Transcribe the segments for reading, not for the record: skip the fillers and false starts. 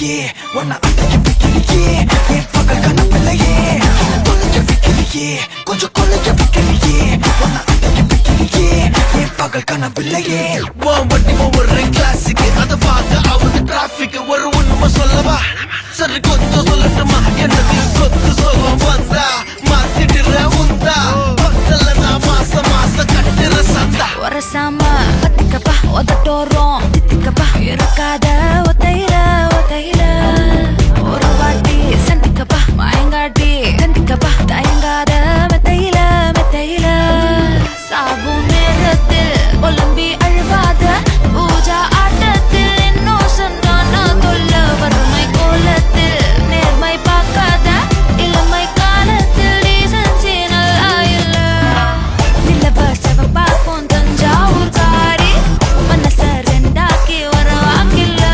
வைக்கலையே உன்னை அடைய வைக்கலையே என் பகல் கனவில்லையே தொலைக்க வைக்கலையே கொஞ்சம் கொலைக்க வைக்கலையே உன்னை அடைய வைக்கலையே என் பகல் கனவில்லையே வண்டி ஒவ்வொரு கிளாஸுக்கு அதை பார்க்க ஆகுது டிராபிக் ஒரு உண்மை சொல்லவா சரி கொஞ்சம் சொல்லட்டுமா என்னது சொத்து சோகம் வந்தா மாத்திடுற உந்தா பக்கத்துல நான் மாச கட்டுற சந்தா ஒரசாம பத்திக்கப்பா உதட்டோரம் தித்திக்கப்பா இருக்காத ஒத்தையில ஒத்தையில ஒரு வாட்டி சந்திக்கப்பா மாயங்காட்டி கந்திக்கப்பா தயங்காத மெத்தையில மெத்தையில சாவு நேரத்தில் ஒலும்பி அழுவாத பூஜா ஆட்டத்தில் இன்னும் சொன்னான தொல்ல வறுமை கோலத்தில் நேர்மை பார்க்காத இளமை காலத்தில் டீசன்சி நல்லா இல்ல நிலவ செவப்பாக்கும் தஞ்சாவூர் காரி மனச ரெண்டாக்கி வர வாக்கில்ல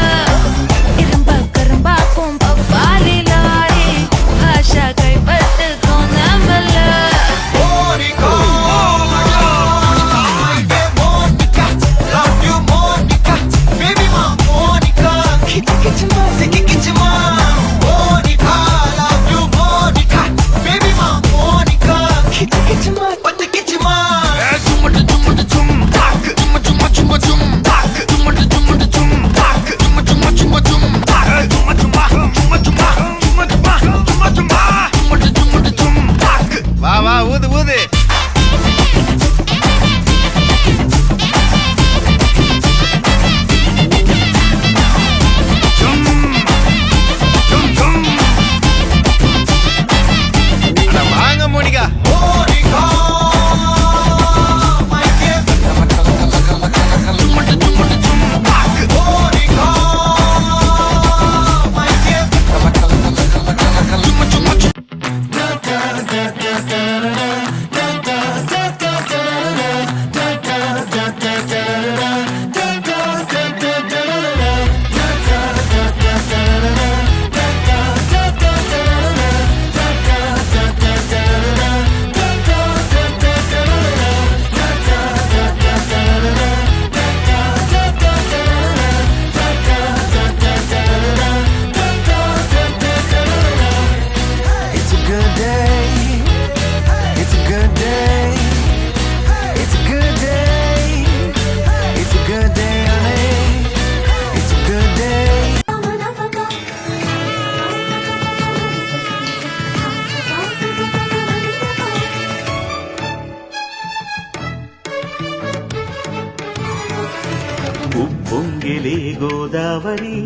இரும்ப கரும்பாக்கும் பப்பாலி லாரி பாஷா கைப்பட்டுக்கும் நம்பல ఉప్పొంగిలే గోదావరి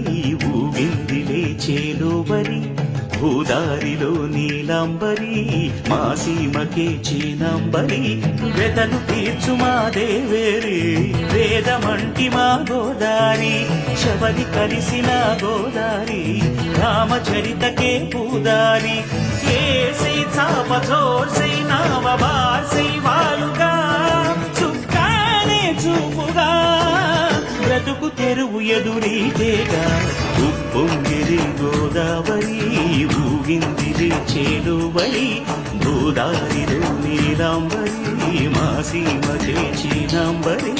ఊగిందిలే చేలోవరి భూదారిలో నీలాంబరి మా సీమకే చీనాంబరి వెతలు తీర్చు మా దేవేరి వేదమంటి మా గోదారి శబరి కలిసిన గోదారి రామచరితకే పూదారి ఏసి చాప చోర్సై నావ బార్సై వాలుగా చుక్కానే చూపుగా బ్రతుకు తెరువు ఎదురీతేగా ఉప్పొంగిరి గోదావరి ఊగిందిరి చేలువరి గోదారిలో నీలాంబరి మా సీమ చేచినాంబరి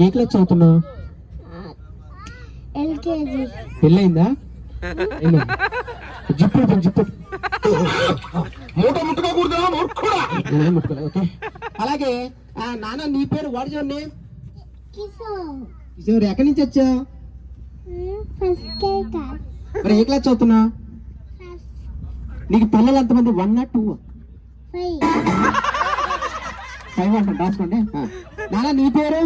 ఏ క్లాస్ చదువుతున్నావు? ఎల్కేజీ. పెళ్ళయిందా? Zip zip okay. అలాగే నాన్న నీ పేరు వాడు చూడండి కిషోర్. ఎక్కడి నుంచి వచ్చావు? మరి ఏ క్లాస్ చదువుతున్నా? నీకు పిల్లలు ఎంతమంది? 1 or 2? 5 అంట. రాసుకోండి. నాన్న నీ పేరు?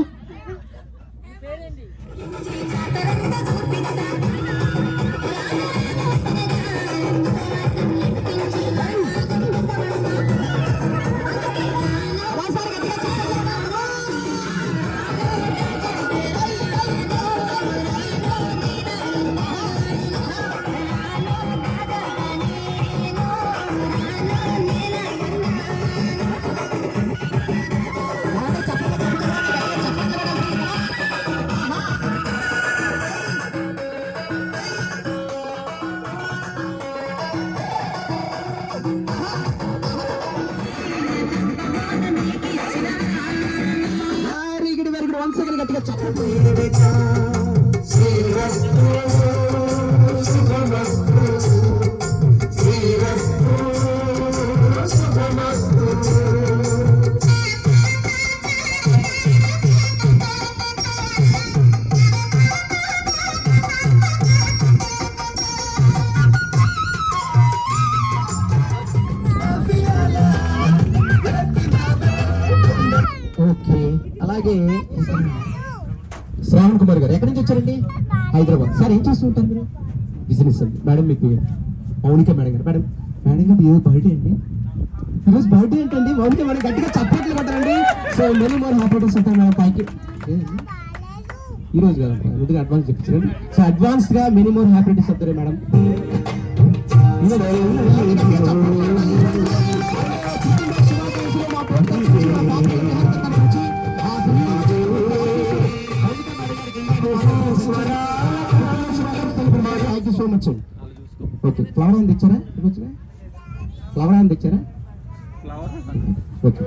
సెకండ్ గట్టిగా చెప్పండి. ఓకే, అలాగే శ్రావణ్ కుమార్ గారు ఎక్కడి నుంచి వచ్చారండి? హైదరాబాద్. సార్ ఏం చేస్తుంటారు మీరు? బిజినెస్ అండి. మేడం మీకు మౌనిక మేడం గారు. మేడం మేడం గారు ఈరోజు బర్త్డే అండి. ఈరోజు బర్త్డే ఏంటండి? మౌనిక మేడం గట్టిగా చప్పట్లు కొట్టారండి. సో మెనీ మోర్ హ్యాపీనెస్ ఉంటాయి మేడం. Thank you. ఈ రోజు కదండి, ముందుగా అడ్వాన్స్ చెప్పించండి. సో అడ్వాన్స్ గా మెనీ మోర్ హ్యాపీనెస్ అవుతారు madam. Thank you so much అండి. ఓకే, ఫ్లవర్ అని తెచ్చారా? ఫ్లవర్ అని తెచ్చారా? ఓకే.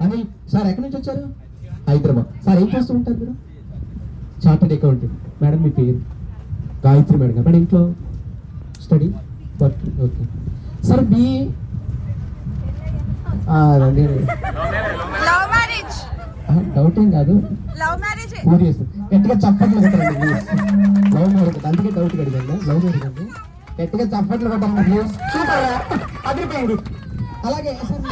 అనిల్ సార్ ఎక్కడి నుంచి వచ్చారు? హైదరాబాద్. సార్ ఏం చేస్తూ ఉంటారు మీరు? Chartered accountant. మేడం మీ పేరు? గాయత్రి మేడం గారు. మేడం ఇంట్లో స్టడీ వర్క్. Okay sir. మీ డౌట్ ఏం కాదు, పూరి చేస్తాం. గట్టిగా చప్పట్లు కొట్టాలండి ప్లీజ్. లవ్ మ్యారేజ్ అందుకే డౌట్ అడిగండి. లవ్ మ్యారేజ్ అండి. గట్టిగా చప్పట్లు కొట్టాలండి ప్లీజ్. సూపర్, అదిరిపోయింది. అలాగే సార్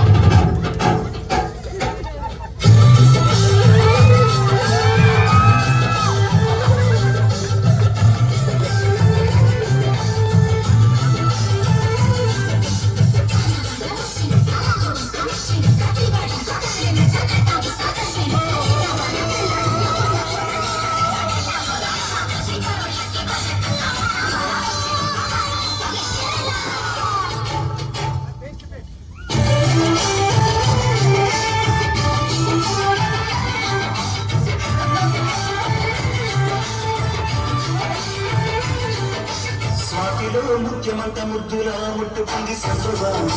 ముఖ్యమంత ముద్దులా ముట్టుకుంది సంద్రబాబు.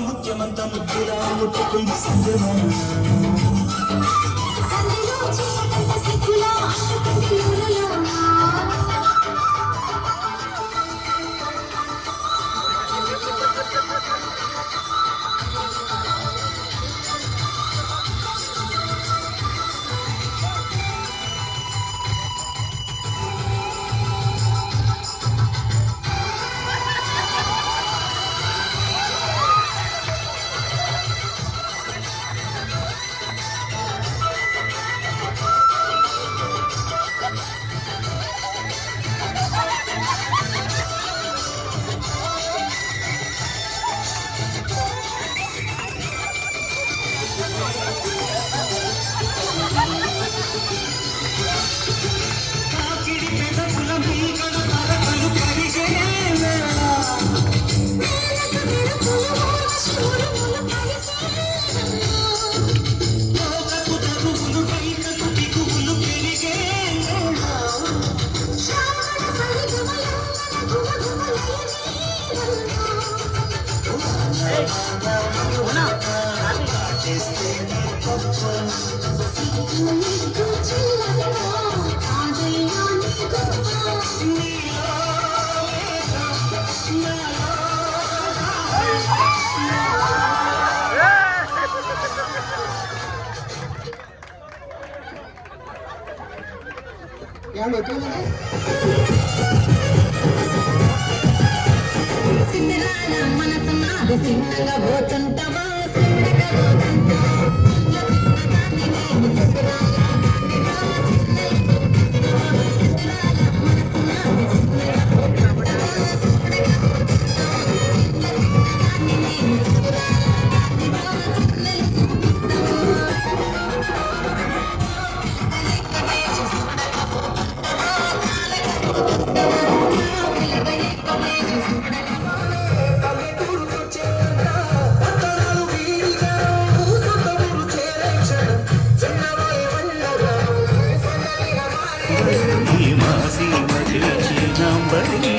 ముఖ్యమంత ముద్దులా ముట్టుకుంది సంజమాన. ఏమండి ఎట్లా ఉందండి? సిన్నగా పోతుంటావా సిన్నగా సీమ సీమ చేసి నంబడి